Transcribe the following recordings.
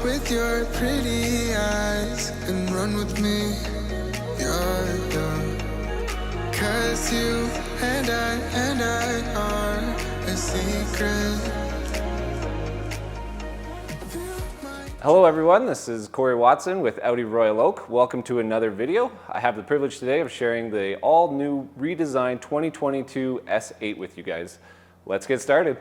with your pretty eyes and run with me, yeah. Cause you and I are a secret. Hello everyone, this is Cory Watson with Audi Royal Oak. Welcome to another video. I have the privilege today of sharing the all-new redesigned 2022 S8 with you guys. Let's get started.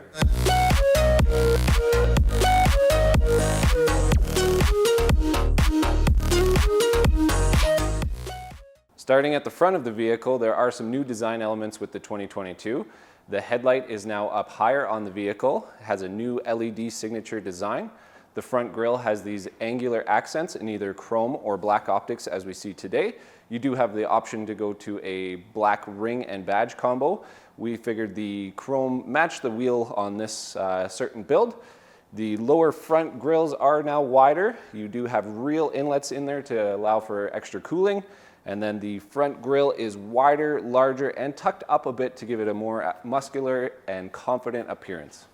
Starting at the front of the vehicle, there are some new design elements with the 2022. The headlight is now up higher on the vehicle, it has a new LED signature design. The front grille has these angular accents in either chrome or black optics as we see today. You do have the option to go to a black ring and badge combo. We figured the chrome matched the wheel on this certain build. The lower front grilles are now wider. You do have real inlets in there to allow for extra cooling. And then the front grille is wider, larger, and tucked up a bit to give it a more muscular and confident appearance.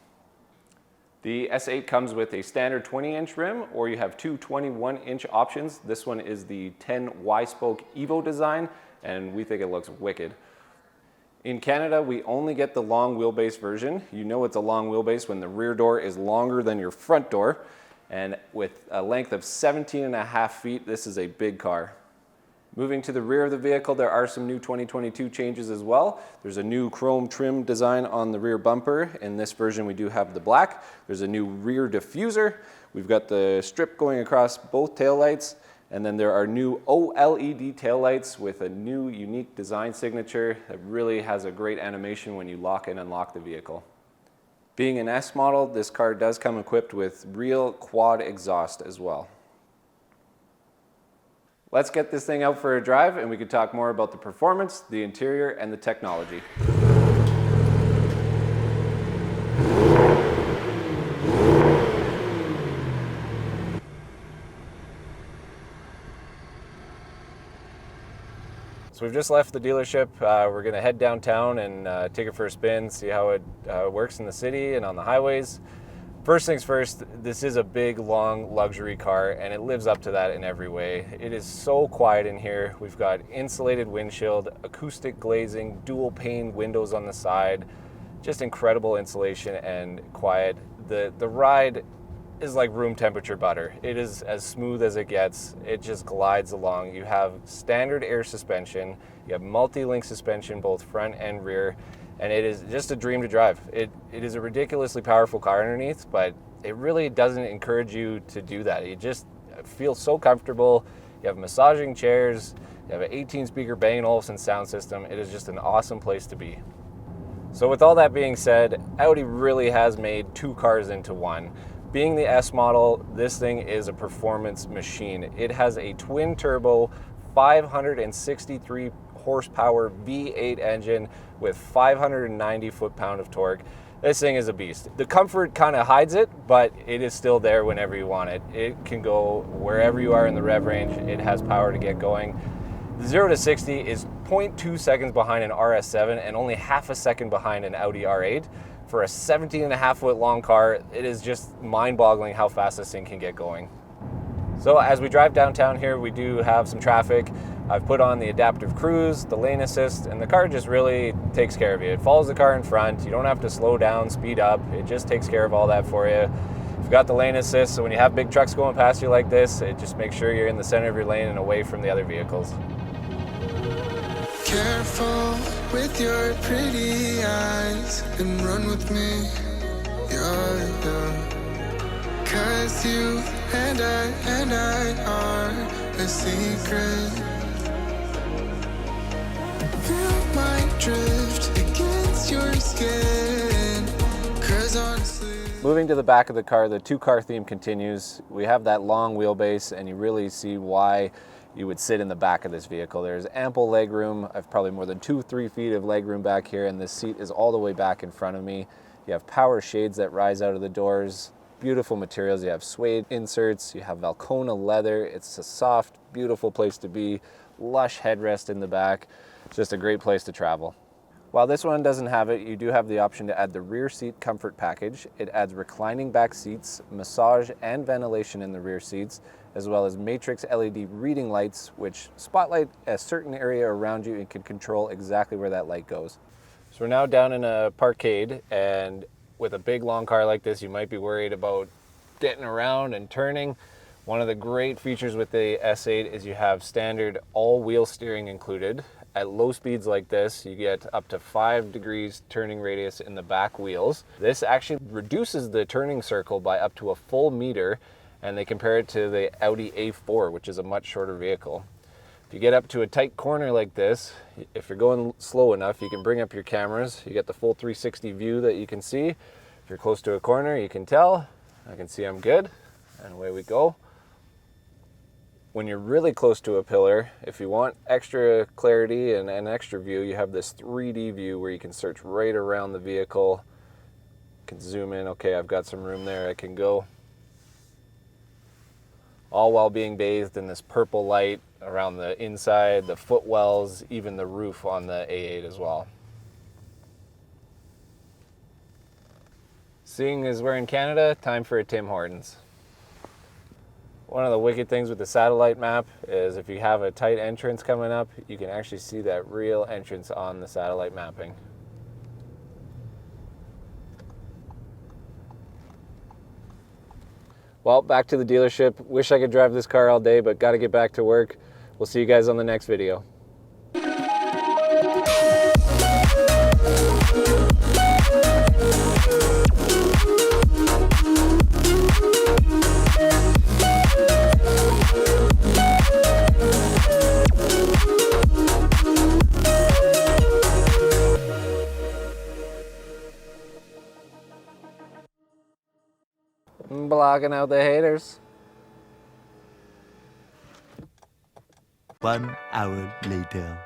The S8 comes with a standard 20-inch rim, or you have two 21-inch options. This one is the 10 Y-spoke Evo design, and we think it looks wicked. In Canada, we only get the long wheelbase version. You know it's a long wheelbase when the rear door is longer than your front door, and with a length of 17.5 feet, this is a big car. Moving to the rear of the vehicle, there are some new 2022 changes as well. There's a new chrome trim design on the rear bumper. In this version, we do have the black. There's a new rear diffuser. We've got the strip going across both taillights. And then there are new OLED taillights with a new unique design signature that really has a great animation when you lock and unlock the vehicle. Being an S model, this car does come equipped with real quad exhaust as well. Let's get this thing out for a drive and we can talk more about the performance, the interior, and the technology. So we've just left the dealership. We're going to head downtown and take it for a spin, see how it works in the city and on the highways. First things first, this is a big, long luxury car, and it lives up to that in every way. It is so quiet in here. We've got insulated windshield, acoustic glazing, dual pane windows on the side, just incredible insulation and quiet. The ride is like room temperature butter. It is as smooth as it gets. It just glides along. You have standard air suspension, you have multi-link suspension, both front and rear, and it is just a dream to drive. It is a ridiculously powerful car underneath, but it really doesn't encourage you to do that. You just feel so comfortable. You have massaging chairs, you have an 18-speaker Bang & Olufsen sound system. It is just an awesome place to be. So with all that being said, Audi really has made two cars into one. Being the S model, this thing is a performance machine. It has a twin-turbo, 563 horsepower V8 engine with 590 foot-pound of torque. This thing is a beast. The comfort kind of hides it, but it is still there whenever you want it. It can go wherever you are in the rev range. It has power to get going. The 0 to 60 is 0.2 seconds behind an RS7 and only half a second behind an Audi R8. For a 17.5 foot long car, it is just mind-boggling how fast this thing can get going. So as we drive downtown here, we do have some traffic. I've put on the adaptive cruise, the lane assist, and the car just really takes care of you. It follows the car in front. You don't have to slow down, speed up. It just takes care of all that for you. You've got the lane assist, so when you have big trucks going past you like this, it just makes sure you're in the center of your lane and away from the other vehicles. Careful with your pretty eyes and run with me, yeah. Cause you and I are a secret. Feel my drift against your skin, cause honestly. Moving to the back of the car, the two-car theme continues. We have that long wheelbase, and you really see why you would sit in the back of this vehicle. There's ample legroom. I've probably more than 2-3 feet of legroom back here, and this seat is all the way back in front of me. You have power shades that rise out of the doors. Beautiful materials. You have suede inserts, you have Valcona leather. It's a soft, beautiful place to be. Lush headrest in the back. It's just a great place to travel. While this one doesn't have it, you do have the option to add the rear seat comfort package. It adds reclining back seats, massage and ventilation in the rear seats, as well as matrix LED reading lights, which spotlight a certain area around you and can control exactly where that light goes. So we're now down in a parkade, and with a big long car like this, you might be worried about getting around and turning. One of the great features with the S8 is you have standard all-wheel steering included. At low speeds like this, you get up to 5 degrees turning radius in the back wheels. This actually reduces the turning circle by up to a full meter, and they compare it to the Audi A4, which is a much shorter vehicle. If you get up to a tight corner like this, if you're going slow enough, you can bring up your cameras. You get the full 360 view that you can see. If you're close to a corner, you can tell. I can see I'm good, and away we go. When you're really close to a pillar, if you want extra clarity and an extra view, you have this 3D view where you can search right around the vehicle. You can zoom in. Okay, I've got some room there, I can go. All while being bathed in this purple light around the inside, the footwells, even the roof on the A8 as well. Seeing as we're in Canada, time for a Tim Hortons. One of the wicked things with the satellite map is if you have a tight entrance coming up, you can actually see that real entrance on the satellite mapping. Well, back to the dealership. Wish I could drive this car all day, but got to get back to work. We'll see you guys on the next video. Blocking out the haters. 1 hour later.